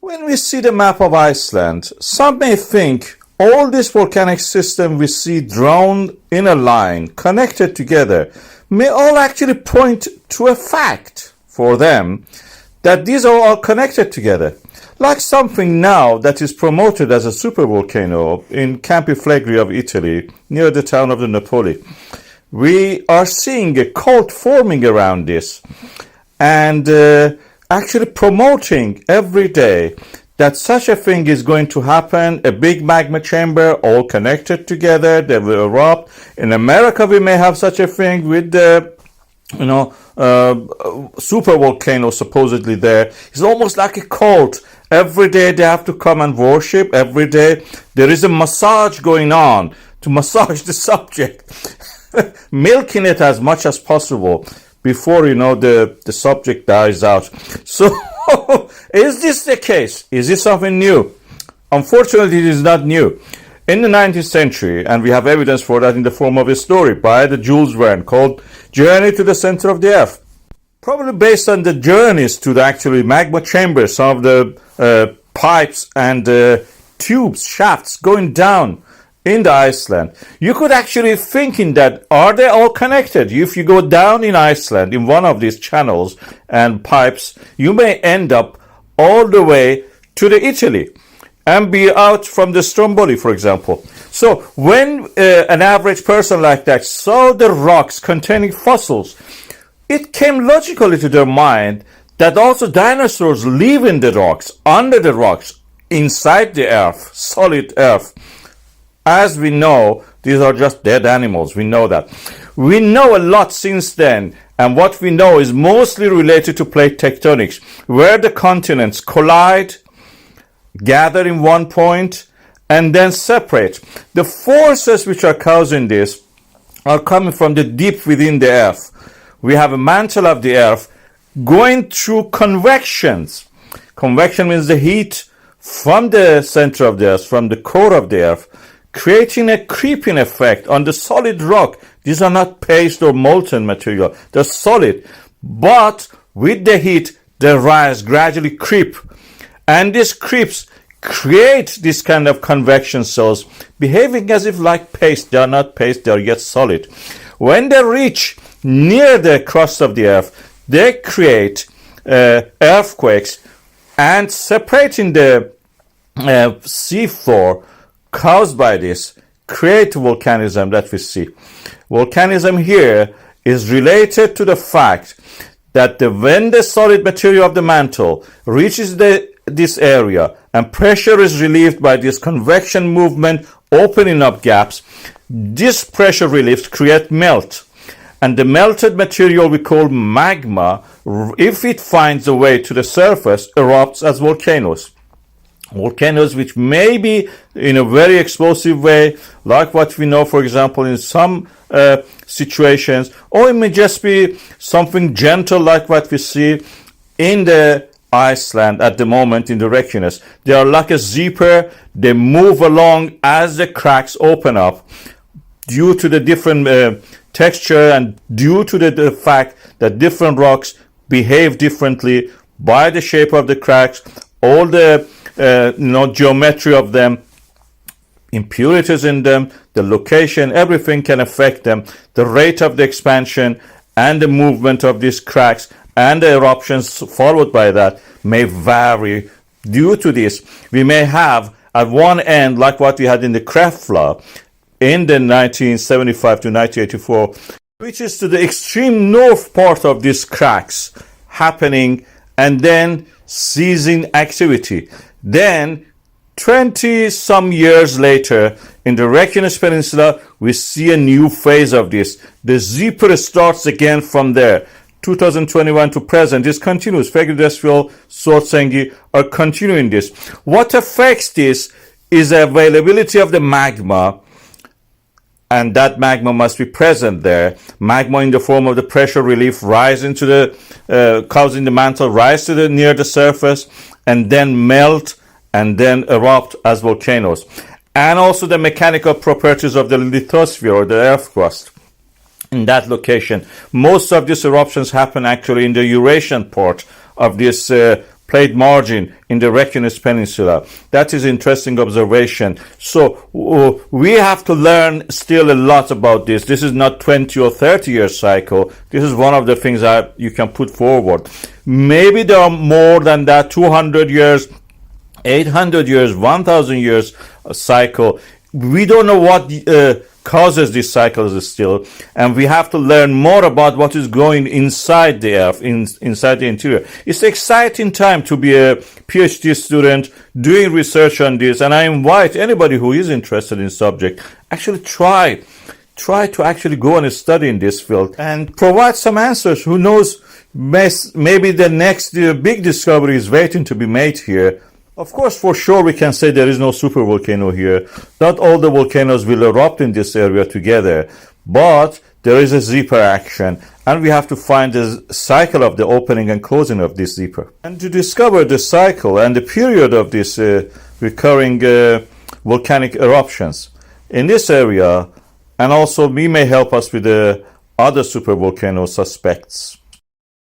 When we see the map of Iceland, some may think all this volcanic system we see drawn in a line, connected together, may all actually point to a fact for them that these are all connected together. Like something now that is promoted as a supervolcano in Campi Flegrei of Italy, near the town of the Napoli. We are seeing a cult forming around this and actually promoting every day that such a thing is going to happen, a big magma chamber all connected together, they will erupt. In America we may have such a thing with the super volcano supposedly there. It's almost like a cult. Every day they have to come and worship. Every day there is a massage going on to massage the subject, milking it as much as possible before the subject dies out. So is this the case? Is this something new? Unfortunately, it is not new. In the 19th century, and we have evidence for that in the form of a story by the Jules Verne called Journey to the Center of the Earth. Probably based on the journeys to the actually magma chambers, some of the pipes and tubes, shafts going down in the Iceland. You could actually think in that, are they all connected? If you go down in Iceland in one of these channels and pipes, you may end up all the way to the Italy and be out from the Stromboli, for example. So when an average person like that saw the rocks containing fossils, it came logically to their mind that also dinosaurs live in the rocks, under the rocks, inside the earth, solid earth. As we know, these are just dead animals. We know that. We know a lot since then, and what we know is mostly related to plate tectonics, where the continents collide, gather in one point, and then separate. The forces which are causing this are coming from the deep within the earth. We have a mantle of the earth going through convections. Convection means the heat from the center of the earth, from the core of the earth, creating a creeping effect on the solid rock. These are not paste or molten material. They're solid. But with the heat, they rise, gradually creep. And these creeps create this kind of convection cells, behaving as if like paste. They are not paste, they are yet solid. When they reach near the crust of the earth, they create earthquakes, and separating the seafloor caused by this create volcanism that we see. Volcanism here is related to the fact that when the solid material of the mantle reaches this area and pressure is relieved by this convection movement opening up gaps, this pressure relief creates melt. And the melted material we call magma, if it finds a way to the surface, erupts as volcanoes. Volcanoes which may be in a very explosive way, like what we know, for example, in some situations, or it may just be something gentle like what we see in the Iceland at the moment in the Reykjanes. They are like a zipper. They move along as the cracks open up due to the different texture and due to the fact that different rocks behave differently by the shape of the cracks, all the geometry of them, impurities in them, the location, everything can affect them. The rate of the expansion and the movement of these cracks and the eruptions followed by that may vary. Due to this, we may have at one end, like what we had in the Kraft flood in the 1975 to 1984, which is to the extreme north part of these cracks happening and then ceasing activity. Then 20 some years later in the Reykjanes Peninsula, we see a new phase of this. The zipper starts again from there. 2021 to present, this continues. Fagradalsfjall, Svartsengi are continuing this. What affects this is the availability of the magma, and that magma must be present there. Magma in the form of the pressure relief rising to the, causing the mantle rise to the near the surface, and then melt and then erupt as volcanoes. And also the mechanical properties of the lithosphere or the earth crust in that location. Most of these eruptions happen actually in the Eurasian part of this plate margin in the Reykjanes Peninsula. That is interesting observation. So we have to learn still a lot about this. This is not 20 or 30 year cycle. This is one of the things that you can put forward. Maybe there are more than that, 200 years, 800 years, 1000 years cycle. We don't know what causes these cycles still, and we have to learn more about what is going inside the earth, inside the interior. It's an exciting time to be a PhD student doing research on this, and I invite anybody who is interested in subject, actually try to actually go and study in this field and provide some answers. Who knows, maybe the next big discovery is waiting to be made here. Of course, for sure, we can say there is no supervolcano here. Not all the volcanoes will erupt in this area together, but there is a zipper action, and we have to find the cycle of the opening and closing of this zipper. And to discover the cycle and the period of these recurring volcanic eruptions in this area, and also we may help us with the other supervolcano suspects.